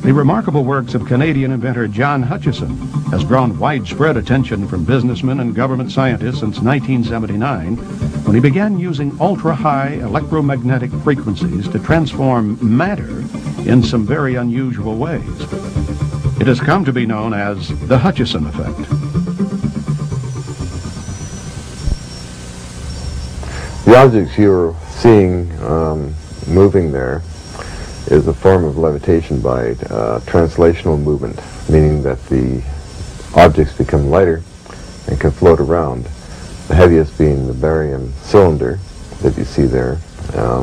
The remarkable works of Canadian inventor John Hutchison has drawn widespread attention from businessmen and government scientists since 1979, when he began using ultra-high electromagnetic frequencies to transform matter in some very unusual ways. It has come to be known as the Hutchison Effect. The objects you're seeing moving there is a form of levitation by translational movement, meaning that the objects become lighter and can float around. The heaviest being the barium cylinder that you see there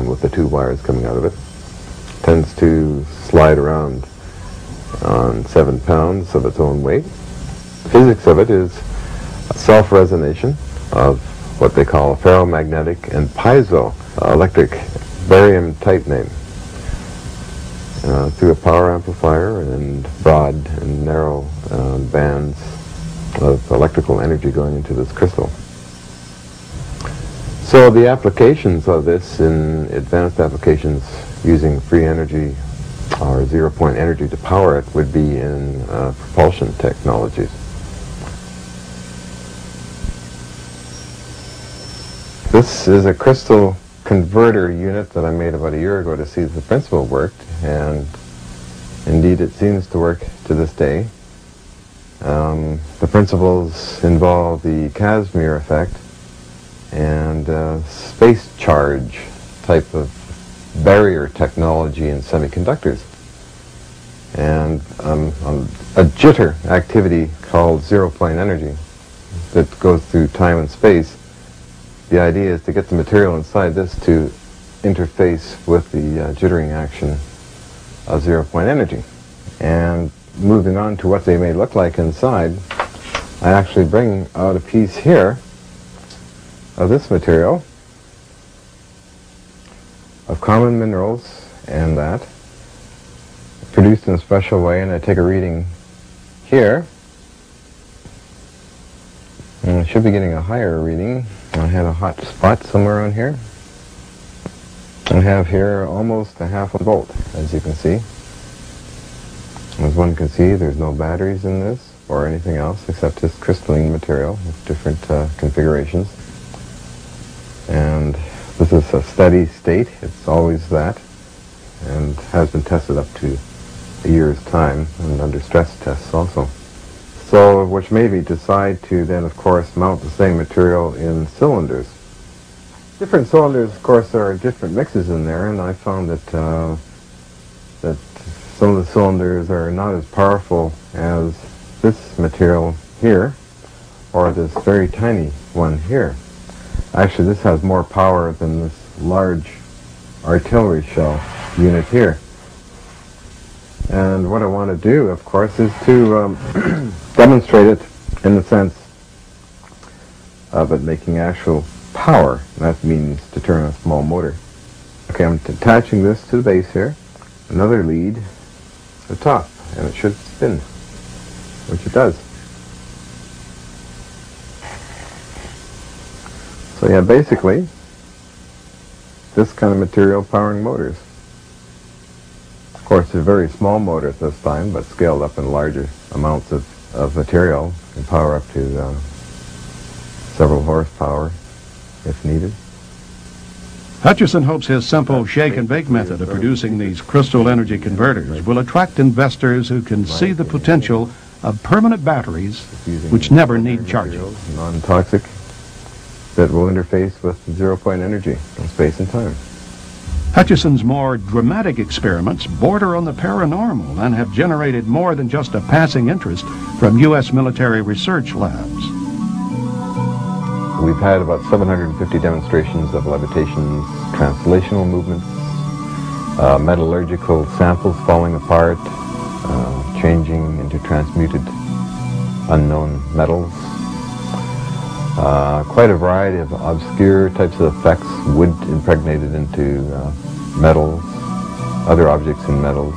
with the two wires coming out of it. Tends to slide around on 7 pounds of its own weight. The physics of it is a self-resonation of what they call a ferromagnetic and piezoelectric barium type name through a power amplifier and broad and narrow bands of electrical energy going into this crystal. So the applications of this in advanced applications using free energy or zero-point energy to power it would be in propulsion technologies. This is a crystal converter unit that I made about a year ago to see if the principle worked, and indeed it seems to work to this day. The principles involve the Casimir effect and space charge type of barrier technology in semiconductors, and a jitter activity called zero-point energy that goes through time and space. The idea is to get the material inside this to interface with the jittering action of zero-point energy. And moving on to what they may look like inside, I actually bring out a piece here of this material, of common minerals and that, produced in a special way, and I take a reading here. And I should be getting a higher reading. I had a hot spot somewhere on here. I have here almost a half a volt, as you can see. As one can see, there's no batteries in this or anything else except just crystalline material with different configurations. And this is a steady state. It's always that, and has been tested up to a year's time and under stress tests also. So, which made me decide to then, of course, mount the same material in cylinders. Different cylinders, of course, there are different mixes in there, and I found that that some of the cylinders are not as powerful as this material here, or this very tiny one here. Actually, this has more power than this large artillery shell unit here. And what I want to do, of course, is to demonstrate it in the sense of it making actual power. That means to turn a small motor. Okay, I'm attaching this to the base here, another lead to the top, and it should spin, which it does. So yeah, basically, this kind of material powering motors. Of course, it's a very small motor at this time, but scaled up in larger amounts of material can power up to several horsepower if needed. Hutchison hopes his simple shake-and-bake method of producing these crystal energy converters will attract investors who can see the potential of permanent batteries which never need charging. Non-toxic, that will interface with zero-point energy in space and time. Hutchison's more dramatic experiments border on the paranormal and have generated more than just a passing interest from U.S. military research labs. We've had about 750 demonstrations of levitations, translational movements, metallurgical samples falling apart, changing into transmuted unknown metals. Quite a variety of obscure types of effects, wood impregnated into metals, other objects in metals,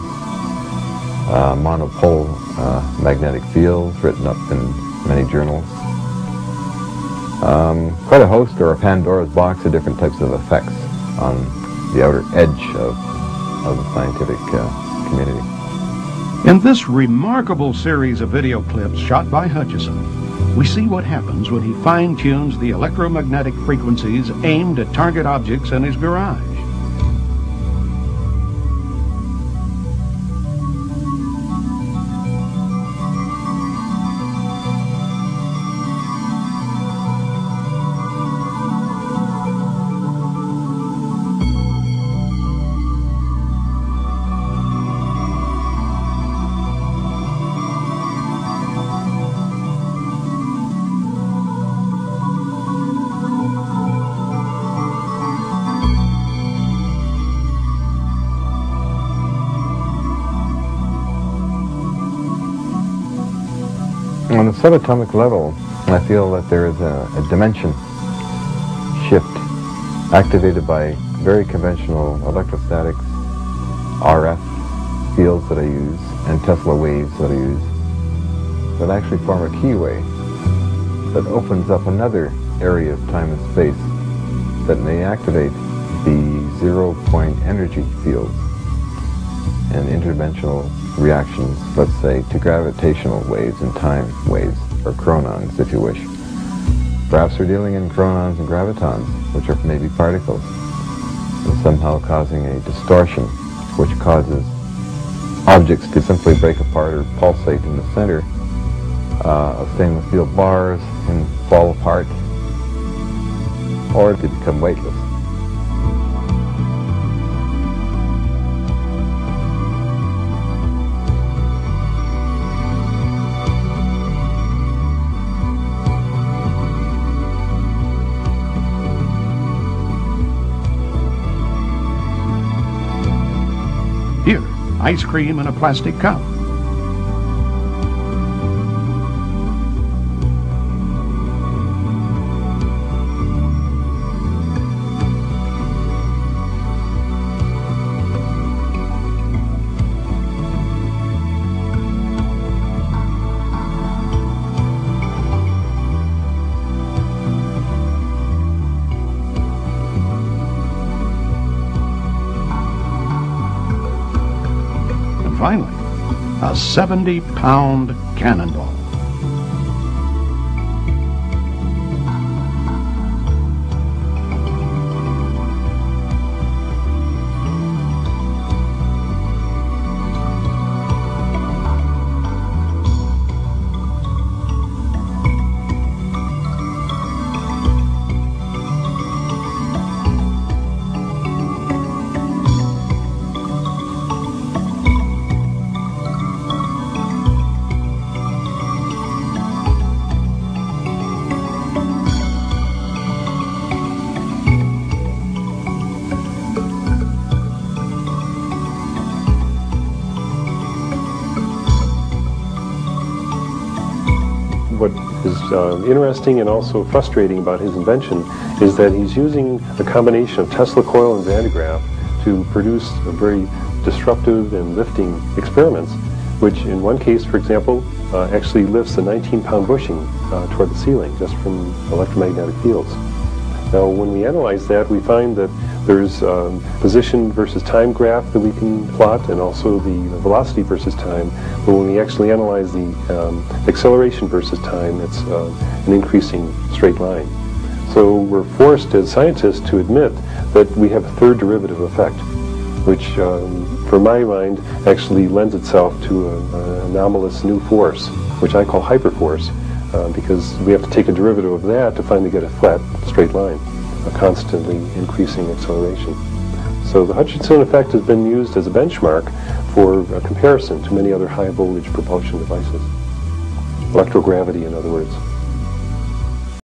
monopole magnetic fields written up in many journals. Quite a host, or a Pandora's box, of different types of effects on the outer edge of the scientific community. In this remarkable series of video clips shot by Hutchison, we see what happens when he fine-tunes the electromagnetic frequencies aimed at target objects in his garage. On the subatomic level, I feel that there is a dimension shift activated by very conventional electrostatics, RF fields that I use, and Tesla waves that I use, that actually form a keyway that opens up another area of time and space that may activate the zero-point energy fields and interdimensional reactions, let's say, to gravitational waves and time waves, or chronons, if you wish. Perhaps we're dealing in chronons and gravitons, which are maybe particles, and somehow causing a distortion, which causes objects to simply break apart or pulsate in the center of stainless steel bars and fall apart, or to become weightless. Here, ice cream in a plastic cup. Finally, a 70-pound cannonball. What is interesting and also frustrating about his invention is that he's using a combination of Tesla coil and Van de Graaff to produce a very disruptive and lifting experiments, which in one case, for example, actually lifts a 19-pound bushing toward the ceiling just from electromagnetic fields. Now, when we analyze that, we find that there's position versus time graph that we can plot, and also the velocity versus time. But when we actually analyze the acceleration versus time, it's an increasing straight line. So we're forced as scientists to admit that we have a third derivative effect, which, for my mind, actually lends itself to an anomalous new force, which I call hyperforce, because we have to take a derivative of that to finally get a flat, straight line, a constantly increasing acceleration. So the Hutchison effect has been used as a benchmark for a comparison to many other high voltage propulsion devices. Electrogravity, in other words.